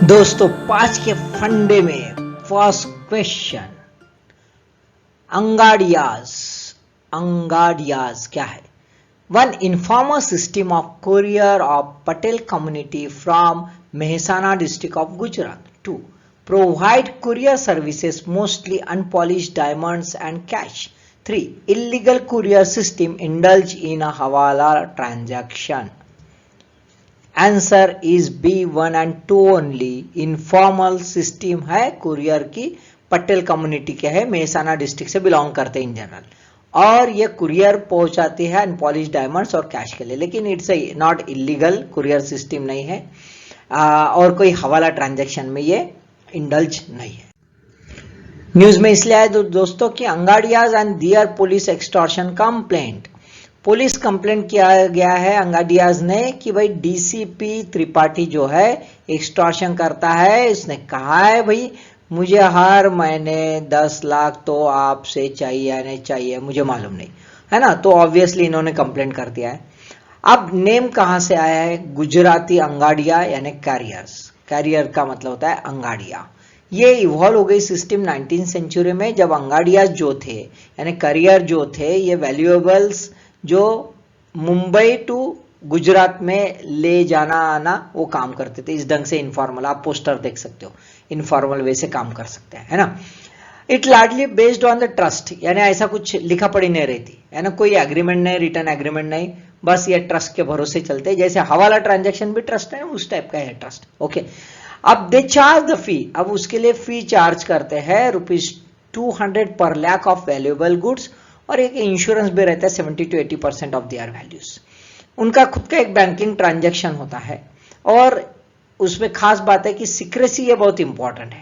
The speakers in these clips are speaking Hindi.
दोस्तों पांच के फंडे में फर्स्ट क्वेश्चन, अंगाडियाज अंगाडियाज क्या है? One informer system of courier of Patel community from Mehsana district of Gujarat to provide courier services mostly unpolished diamonds and cash. 3. Illegal courier system indulge in a hawala transaction. Answer is B1 and 2 only. Informal system है कुरियर की, पटेल कम्युनिटी के है, मेहसाना डिस्ट्रिक्ट से बिलोंग करते हैं इन जनरल, और ये कुरियर पहुंचाती है अनपॉलिश डायमंड्स और कैश के लिए, लेकिन it's not illegal courier system नहीं है और कोई हवाला ट्रांजैक्शन में ये इंडल्ज नहीं है. न्यूज में इसलिए आए दोस्तों कि angadias and their police extortion complaint. Police complaint किया गया है अंगाडियाज ने कि भाई डीसीपी त्रिपाठी जो है एक्सटॉर्शन करता है. इसने कहा है भाई मुझे हर महीने 10 लाख तो आपसे चाहिए या नहीं चाहिए मुझे मालूम नहीं है ना. तो ऑब्वियसली इन्होंने कंप्लेंट कर दिया है. अब नेम कहां से आया है? गुजराती अंगाडिया यानी कैरियर्स. कैरियर का मतलब होता है अंगाडिया. ये इवॉल्व हो गई सिस्टम 19th सेंचुरी में, जब अंगाडिया जो थे यानी करियर जो थे ये वैल्यूएबल्स जो मुंबई टू गुजरात में ले जाना आना वो काम करते थे इस ढंग से. इनफॉर्मल आप पोस्टर देख सकते हो, इनफॉर्मल वे से काम कर सकते हैं, है ना. It largely based on the trust, यानी ऐसा कुछ लिखा पड़ी नहीं रहती है ना, कोई एग्रीमेंट नहीं, रिटर्न एग्रीमेंट नहीं, बस ये ट्रस्ट के भरोसे चलते हैं. जैसे हवाला ट्रांजैक्शन भी ट्रस्ट है, उस टाइप का है ट्रस्ट. ओके, अब दे चार्ज द फी. अब उसके लिए फी चार्ज करते हैं ₹200 पर लाख ऑफ वैल्यूएबल गुड्स, और एक इंश्योरेंस भी रहता है 70 to 80% ऑफ देयर वैल्यूज. उनका खुद का एक बैंकिंग ट्रांजैक्शन होता है, और उसमें खास बात है कि सीक्रेसी ये बहुत इंपॉर्टेंट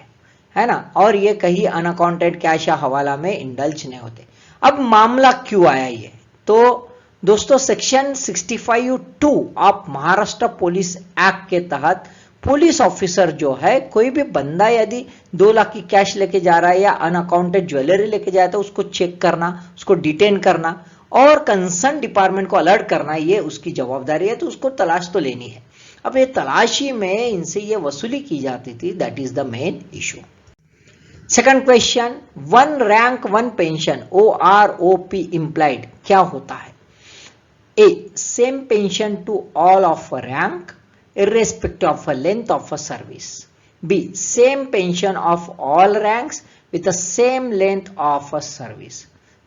है ना, और ये कहीं अनअकाउंटेड कैश या हवाला में इंडल्ज नहीं होते. अब मामला क्यों आया ये? तो दोस्तों section 65(2) of Maharashtra police act के तहत पुलिस ऑफिसर जो है, कोई भी बंदा यदि 2 लाख की कैश लेके जा रहा है या अनअकाउंटेड ज्वेलरी लेके जाए तो उसको चेक करना, उसको डिटेन करना और कंसर्न डिपार्टमेंट को अलर्ट करना, ये उसकी जवाबदारी है. तो उसको तलाश तो लेनी है. अब ये तलाशी में इनसे ये वसूली की जाती थी, that is the main issue. Second question, 1 rank 1 pension OROP implied क्या होता है? A, same pension to all of rank irrespective of a length of a service. B, same pension of all ranks with the same length of a service.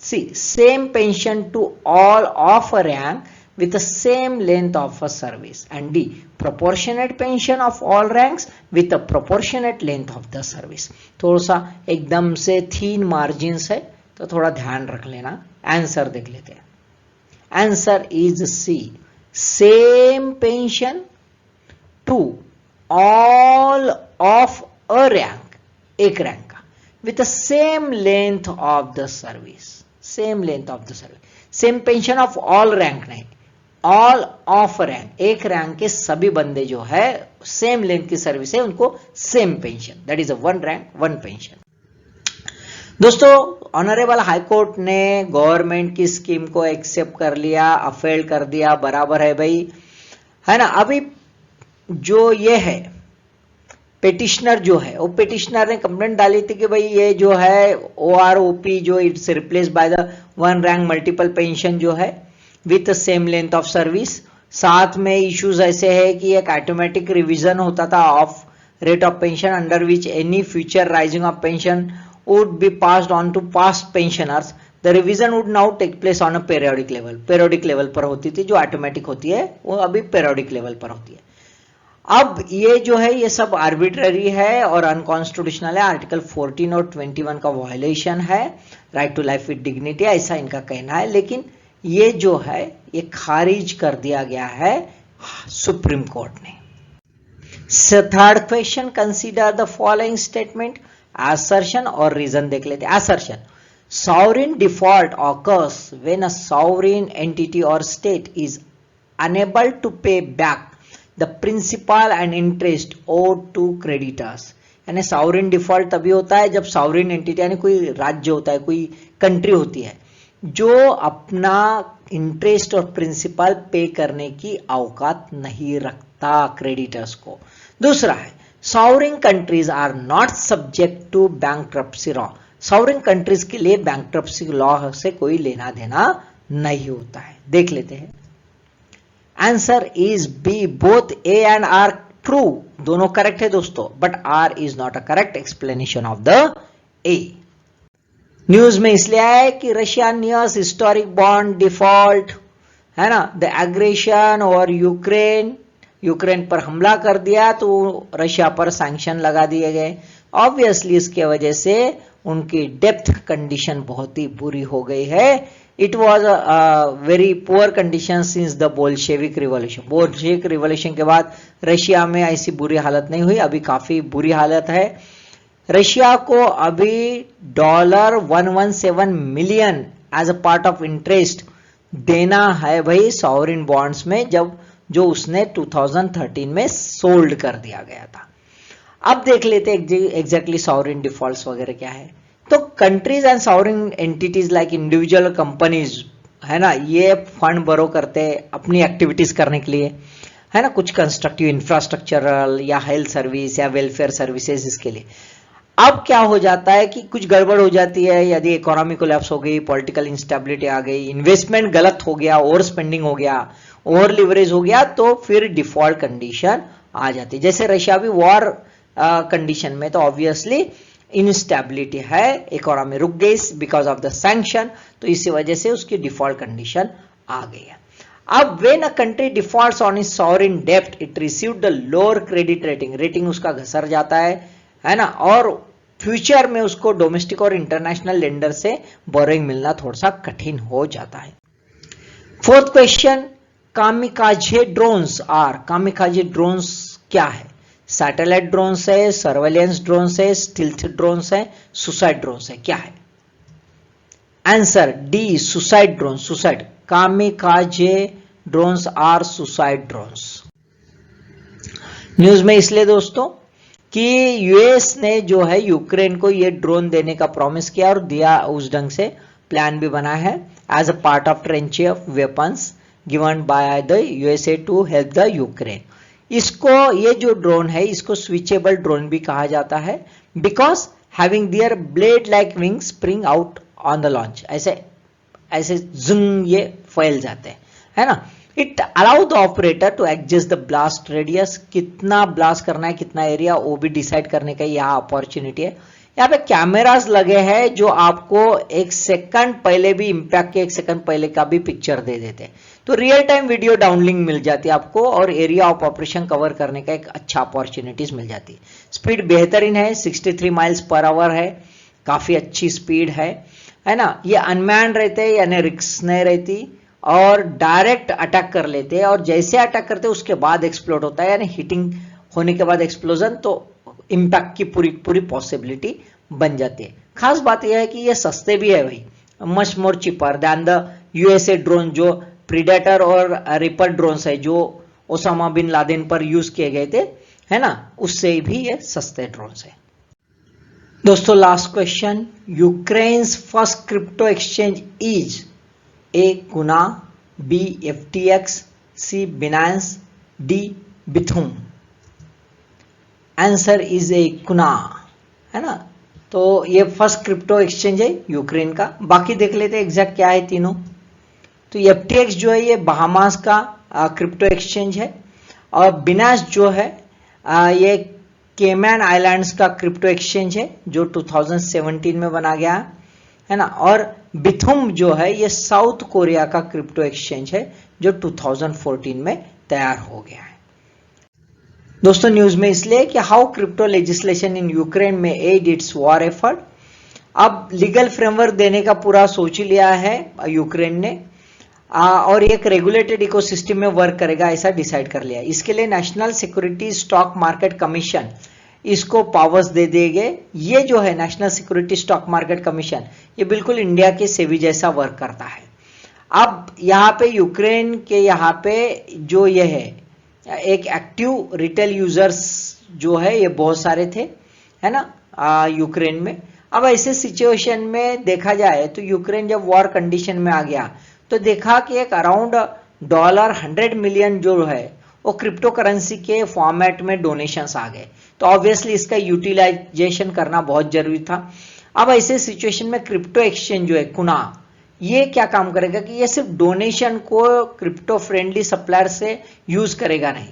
C, same pension to all of a rank with the same length of a service. And D, proportionate pension of all ranks with a proportionate length of the service. थोड़ा सा एकदम से थीन मार्जिन्स है तो थोड़ा ध्यान रख लेना. आंसर देख लेते हैं. Answer is C, same pension to all of a rank, एक रैंक का, with the same length of the service, same length of the service. same pension of all rank नहीं, all of rank, एक रैंक के सभी बंदे जो है सेम लेंथ की सर्विस है उनको same pension, that is a 1 rank 1 pension. दोस्तों ऑनरेबल हाई कोर्ट ने गवर्नमेंट की स्कीम को एक्सेप्ट कर लिया, अफेल कर दिया, बराबर है भाई, है ना. अभी जो ये है पेटिशनर जो है, वो पेटिशनर ने कंप्लेंट डाली थी कि भाई ये जो है OROP जो it's replace by the 1 rank multiple pension जो है with same length of service. साथ में इश्यूज ऐसे है कि एक ऑटोमेटिक रिवीजन होता था of rate of pension under which any future rising of pension would be passed on to past pensioners. The revision would now take place on a periodic level. Periodic level पर होती थी, जो ऑटोमेटिक होती है वो अभी पेरियोडिक लेवल पर होती है. अब ये जो है ये सब आर्बिट्ररी है और अनकॉन्स्टिट्यूशनल है. आर्टिकल 14 और 21 का वायलेशन है, right to life with dignity, ऐसा इनका कहना है. लेकिन ये जो है ये खारिज कर दिया गया है सुप्रीम कोर्ट ने. Third question, consider the following statement. Assertion और रीजन देख लेते हैं. Assertion, sovereign default occurs when a sovereign entity or state is unable to pay back the principal and interest owed to creditors. यानी सॉवरेन डिफॉल्ट तभी होता है जब सॉवरेन एंटिटी यानी कोई राज्य होता है, कोई कंट्री होती है जो अपना इंटरेस्ट और प्रिंसिपल पे करने की औकात नहीं रखता क्रेडिटर्स को. दूसरा है sovereign countries are not subject to bankruptcy law. Sovereign countries के लिए बैंकरप्सी लॉ से कोई लेना देना नहीं होता है। देख लेते हैं। Answer is B, both A and R true, दोनों करेक्ट है दोस्तों, but R is not a correct explanation of the A. News में इसलिए आया है कि Russia nears historic bond default, है ना, द एग्रेशन और यूक्रेन पर हमला कर दिया तो रशिया पर सैंक्शन लगा दिए गए। ऑब्वियसली इसके वजह से उनकी डेप्थ कंडीशन बहुत ही बुरी हो गई है। It was a very poor condition since the Bolshevik revolution. Bolshevik revolution के बाद रशिया में ऐसी बुरी हालत नहीं हुई, अभी काफी बुरी हालत है। रशिया को अभी $117 million as a part of interest देना है भाई सॉवरिन बॉन्ड्स में, जब जो उसने 2013 में सोल्ड कर दिया गया था। अब देख लेते एग्जैक्टली सॉवरिन डिफॉल्ट्स वगैरह क्या है। तो countries and sovereign entities like individual companies, है ना, ये फंड बोरो करते हैं अपनी एक्टिविटीज करने के लिए, है ना, कुछ कंस्ट्रक्टिव इंफ्रास्ट्रक्चरल या हेल्थ सर्विस या वेलफेयर सर्विसेज इसके लिए। अब क्या हो जाता है कि कुछ गड़बड़ हो जाती है, यदि इकोनॉमी कोलैप्स हो गई, पॉलिटिकल इंस्टेबिलिटी आ गई, इन्वेस्टमेंट गलत हो गया, ओवर स्पेंडिंग हो गया, ओवर लिवरेज हो गया, तो फिर डिफॉल्ट कंडीशन आ जाती है। जैसे रशिया भी वॉर कंडीशन में, तो ऑब्वियसली इंस्टेबिलिटी है, इकोनॉमी रुक गई बिकॉज ऑफ द सैंक्शन, तो इसी वजह से उसकी डिफॉल्ट कंडीशन आ गई है। अब when a country defaults on its sovereign डेब्ट it received the lower credit rating, rating उसका घसर जाता है ना, और फ्यूचर में उसको डोमेस्टिक और इंटरनेशनल लेंडर से बोरोइंग मिलना थोड़ा सा कठिन हो जाता है। Fourth question, kamikaze drones are, kamikaze drones क्या है? सैटेलाइट ड्रोन्स है, सर्वेलेंस ड्रोन्स है, स्टिल्थ ड्रोन्स है, सुसाइड ड्रोन्स है, क्या है? Answer D, suicide drone. Suicide, kamikaze drones are suicide drones. News में इसलिए दोस्तों कि यूएस ने जो है यूक्रेन को ये ड्रोन देने का प्रॉमिस किया और दिया, उस ढंग से प्लान भी बना है as a part of tranche of weapons given by the USA to help the Ukraine. इसको, ये जो ड्रोन है इसको स्विचेबल ड्रोन भी कहा जाता है, because having their blade like wing spring out on the launch, ऐसे ऐसे जुंग ये फैल जाते हैं, है ना। It allow the operator to adjust the blast radius, कितना ब्लास्ट करना है, कितना एरिया, वो भी डिसाइड करने का यहाँ अपॉर्चुनिटी है। यहाँ पे कैमरास लगे हैं जो आपको एक सेकंड पहले भी, इंपैक्ट के एक सेकंड पहले का भी पिक्चर दे देते हैं, तो रियल टाइम वीडियो डाउनलिंक मिल जाती है आपको और एरिया ऑफ ऑपरेशन कवर करने का एक अच्छा अपॉर्चुनिटीज मिल जाती है। स्पीड बेहतरीन है, 63 माइल्स पर आवर है, काफी अच्छी स्पीड है ना। ये अनमैन्ड रहते हैं, यानी रिस्क नहीं रहती, और डायरेक्ट अटैक कर लेते हैं, और जैसे अटैक करते हैं उसके बाद एक्सप्लोड होता है, यानी हिटिंग होने के बाद एक्सप्लोजन, तो इंपैक्ट की पूरी पूरी पॉसिबिलिटी बन जाती है। खास बात यह है कि ये सस्ते भी है भाई, much more cheaper then the USA drone, जो प्रीडेटर और रिपर ड्रोन्स है जो ओसामा बिन लादेन पर यूज किए गए थे, है ना, उससे भी ये सस्ते ड्रोन्स है। दोस्तों last question, Ukraine's first crypto exchange is A Kuna, B FTX, C Binance, D Bithumb. Answer is A Kuna, है ना। तो ये फर्स्ट क्रिप्टो एक्सचेंज है यूक्रेन का। बाकी देख लेते हैं एग्जैक्ट क्या है तीनों। तो एफटीएक्स जो है ये बहामास का क्रिप्टो एक्सचेंज है, और बिनांस जो है ये केमैन आइलैंड्स का क्रिप्टो एक्सचेंज है जो 2017 में बना गया है ना। और बिथुम जो है ये साउथ कोरिया का क्रिप्टो एक्सचेंज है जो 2014 में तैयार हो गया है। दोस्तों न्यूज में इसलिए कि how crypto legislation in Ukraine में एड इट्स वॉर एफर्ट। अब लीगल फ्रेमवर्क देने का पूरा सोच ही लिया है यूक्रेन ने, और एक रेगुलेटेड इकोसिस्टम में वर्क करेगा ऐसा डिसाइड कर लिया। इसके लिए national security stock market commission इसको पावर्स दे देंगे। ये जो है national security stock market commission, ये बिल्कुल इंडिया के सेबी जैसा वर्क करता है। अब यहाँ पे यूक्रेन के यहाँ पे जो ये है एक एक्टिव रिटेल यूजर्स जो है ये बहुत सारे थे, है ना, यूक्रेन में। अब ऐसे सिचुएशन में देखा जाए तो यूक्रेन जब वॉर कंडीशन में आ गया तो देखा कि एक अराउंड $100 मिलियन जो है वो क्रिप्टो करेंसी के फॉर्मेट में डोनेशंस आ गए। तो तो ऑब्वियसली इसका यूटिलाइजेशन करना बहुत जरूरी था। अब ऐसे सिचुएशन में क्रिप्टो एक्सचेंज जो है कुना, ये क्या काम करेगा कि ये सिर्फ डोनेशन को क्रिप्टो फ्रेंडली सप्लायर से यूज करेगा नहीं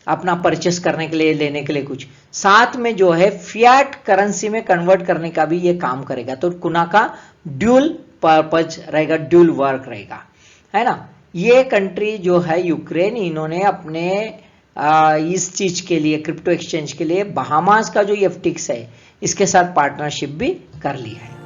अपना परचेस करने के लिए, लेने के लिए कुछ, साथ में जो है फियाट करेंसी में कन्वर्ट करने का भी ये काम करेगा। तो कुना का ड्यूल पर्पज रहेगा, ड्यूल वर्क रहेगा, है ना। ये कंट्री जो है यूक्रेन, इन्होंने अपने इस चीज के लिए, क्रिप्टो एक्सचेंज के लिए बहामास का जो FTX है इसके साथ पार्टनरशिप भी कर लिया है।